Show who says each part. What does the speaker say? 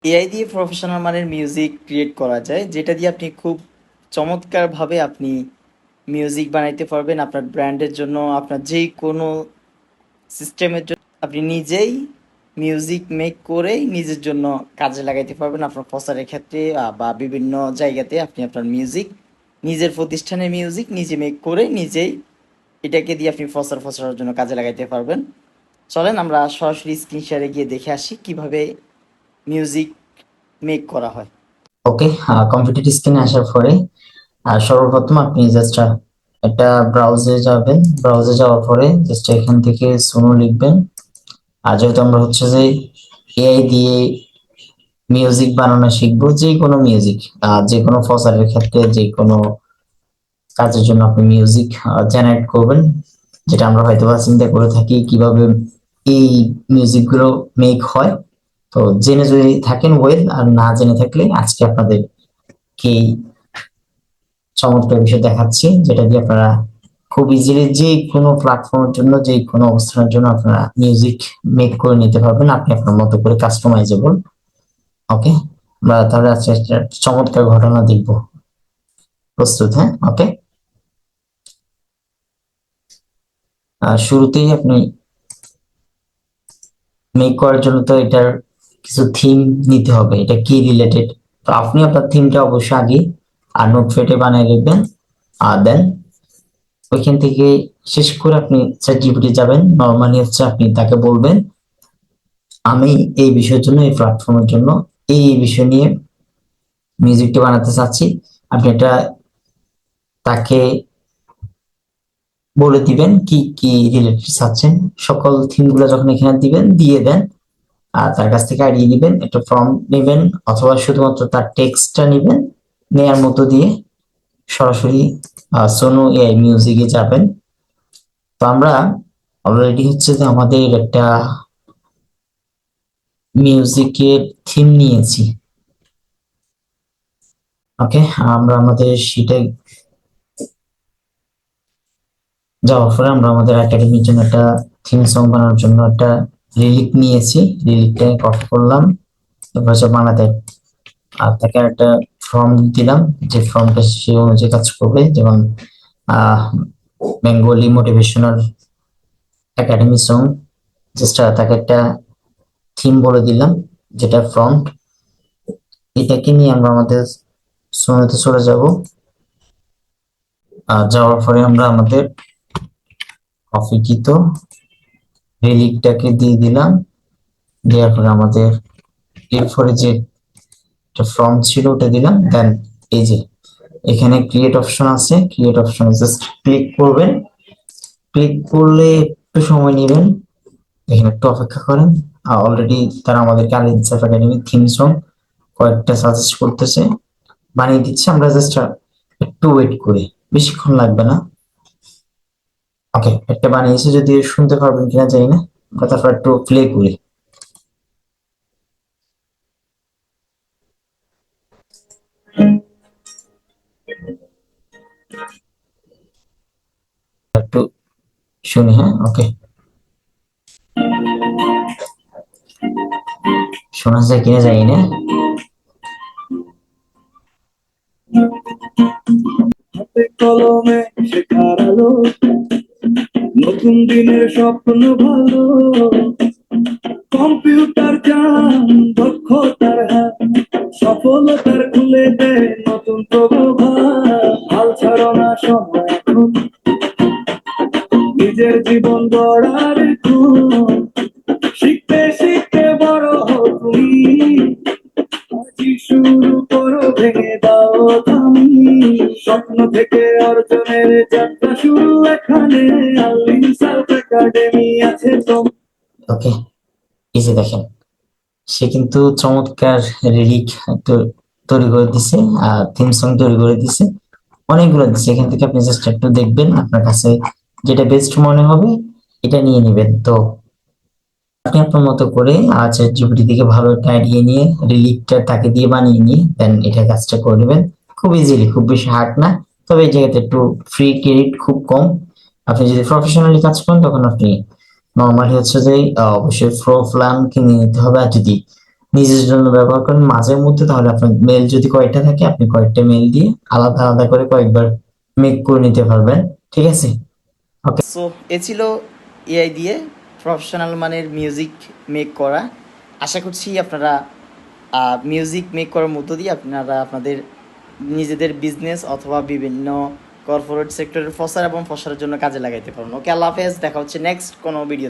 Speaker 1: AI দিয়ে professional মানের music create করা যায়, যেটা দিয়ে আপনি খুব চমৎকারভাবে আপনি মিউজিক বানাইতে পারবেন আপনার ব্র্যান্ডের জন্য, আপনার যেই কোনো সিস্টেমের জন্য। আপনি নিজেই মিউজিক মেক করেই নিজের জন্য কাজে লাগাইতে পারবেন। আপনার প্রচারের ক্ষেত্রে বা বিভিন্ন জায়গাতে আপনি আপনার মিউজিক, নিজের প্রতিষ্ঠানের মিউজিক নিজে মেক করে নিজেই এটাকে দিয়ে আপনি প্রচারের জন্য কাজে লাগাইতে পারবেন। চলেন আমরা সরাসরি স্ক্রিন শেয়ারে গিয়ে দেখে আসি কিভাবে মিউজিক মেক করা হয়।
Speaker 2: ওকে, কম্পিউটার স্ক্রিনে আসার পরে সর্বপ্রথম আপনি জাস্ট একটা ব্রাউজে যাবেন। ব্রাউজে যাওয়ার পরে জাস্ট এখান থেকে সোনো লিখবেন। আর যেহেতু আমরা হচ্ছে যে এআই দিয়ে মিউজিক বানানো শিখবো, যে কোনো মিউজিক, যে কোনো ফসারের ক্ষেত্রে যে কোনো কাজের জন্য আপনি মিউজিক জেনারেট করবেন, যেটা আমরা হয়তো বা চিন্তা করে থাকি কিভাবে এই মিউজিক গুলো মেক হয়। তো জেনে যদি থাকেন ওয়েল, আর না জেনে থাকলে আজকে আপনাদের কি চমৎকার বিষয় দেখাচ্ছি, যেটা দিয়ে আপনারা খুব ইজিলি যে কোনো প্ল্যাটফর্মের জন্য, যে কোনো অবস্থানের জন্য আপনারা মিউজিক মেক করে নিতে পারবেন আপনি আপনার মতো করে, কাস্টমাইজেবল। ওকে, আমরা তাহলে আজকে একটা চমৎকার ঘটনা দেখব। প্রস্তুত? হ্যাঁ, ওকে। শুরুতেই আপনি মেক করার জন্য তো এটার কিছু থিম নিতে হবে, এটা কি রিলেটেড। তো আপনি আপনার থিমটা অবশ্যই আগে আর নোটপ্যাডে বানিয়ে রাখবেন। আর দেন ওইখান থেকে শেষ করে আপনি চ্যাট জিপিটি যাবেন। নর্মালি হচ্ছে আপনি তাকে বলবেন আমি এই বিষয়ের জন্য, এই প্ল্যাটফর্মের জন্য এই বিষয় নিয়ে মিউজিকটা বানাতে চাচ্ছি। আপনি এটা তাকে বলে দিবেন কি কি রিলেটেড চাচ্ছেন। সকল থিম গুলো যখন এখানে দিবেন, দিয়ে দেন আর তার কাছ থেকে আইডিয়া নিবেন, একটা ফর্ম নেবেন অথবা শুধুমাত্র তার টেক্সটটা নিবেন। নেয়ার মতো দিয়ে সরাসরি সোনো এআই মিউজিকে যাবেন। তো আমরা অলরেডি হচ্ছে যে আমাদের একটা মিউজিকের থিম নিয়েছি। ওকে, আমরা আমাদের সেটা যাওয়ার পরে আমরা আমাদের একাডেমির জন্য একটা থিম সং বানানোর জন্য একটা লিরিক নিয়েছি। লিরিকটা কপি করলাম, তারপর হচ্ছে বানাতে আর তাকে একটা ফর্ম দিলাম, যে ফর্মটা সে অনুযায়ী কাজ করবে। যেমন ah Bengali motivational academy song, just তাকে একটা থিম বলে দিলাম যেটা ফ্রন্ট। এটাকে নিয়ে আমরা আমাদের সোনোতে চলে যাব। যাওয়ার পরে আমরা আমাদের কপিকৃত রিলিকটাকে দিয়ে দিলাম। দেওয়ার পরে আমাদের এরপরে যে ফর্ম ছিল ওটা দিলাম। দেন এই যে এখানে ক্রিয়েট অপশন আছে, ক্রিয়েট অপশনে জাস্ট ক্লিক করবেন। ক্লিক করলে একটু সময় নেবেন, এখানে একটু অপেক্ষা করেন। অলরেডি তারা আমাদেরকে আল ইনসাফ একাডেমি থিম সং কয়েকটা সাজেস্ট করতেছে, বানিয়ে দিচ্ছে। আমরা জাস্ট একটু ওয়েট করি, বেশিক্ষণ লাগবে না। ওকে, একটা বানিয়েছি, যদি শুনতে পারবেন কিনা জানি না। আমরা তারপর একটু প্লে করি, একটু শুনি। হ্যাঁ, ওকে, শোনা যায় কিনা জানি না। হাতে কলমে শেখার আলো, নতুন দিনের স্বপ্ন ভালো, কম্পিউটার জান দক্ষতার হাত, সফলতার খুলে দেয় নতুন প্রভাত। হাল ছাড়ো না সময় এখন, নিজের জীবন গড়ার এখন, শিখতে শিখতে বড় হও তুমি, আজই শুরু করো, ভেঙে দাও থামি, স্বপ্ন থেকে অর্জনের যাত্রা শুরু এখানে, আলিম সাউথ একাডেমি আছে তো। ওকে, এই যে দেখেন, সে কিন্তু চমৎকার লিরিক তৈরি করে দিছে, আর থিম সং তৈরি করে দিছে, অনেকগুলো দিচ্ছে। এখান থেকে আপনি জাস্ট একটু দেখবেন, আপনার কাছে যেটা বেস্ট মনে হবে এটা নিয়ে নেবেন। তো আপনি আপনার মতো করে চ্যাট জিপিটি থেকে ভালো একটা আইডিয়া নিয়ে রিলিকটা তাকে দিয়ে বানিয়ে নিয়ে দেন এটা কাজটা করে নেবেন খুব ইজিলি, খুব বেশি হার্ড না। তবে এই জায়গাতে একটু ফ্রি ক্রেডিট খুব কম। আপনি যদি প্রফেশনালি কাজ করেন তখন আপনি নর্মালি হচ্ছে যে অবশ্যই প্রো প্ল্যান কিনে নিতে হবে। আর যদি নিজের জন্য ব্যবহার করেন মাঝে মধ্যে, তাহলে আপনার মেল যদি কয়েকটা থাকে আপনি কয়েকটা মেল দিয়ে আলাদা আলাদা করে কয়েকবার মেক করে নিতে পারবেন। ঠিক আছে? ওকে।
Speaker 1: সো এ ছিল এআই দিয়ে প্রফেশনাল মানের মিউজিক মেক করা। আশা করছি আপনারা মিউজিক মেক করার মধ্য দিয়ে আপনারা আপনাদের নিজেদের বিজনেস অথবা বিভিন্ন কর্পোরেট সেক্টরের প্রসার এবং প্রসারের জন্য কাজে লাগাইতে পারবেন। ওকে, আল্লাহ হাফেজ, দেখা হচ্ছে নেক্সট কোনো ভিডিও।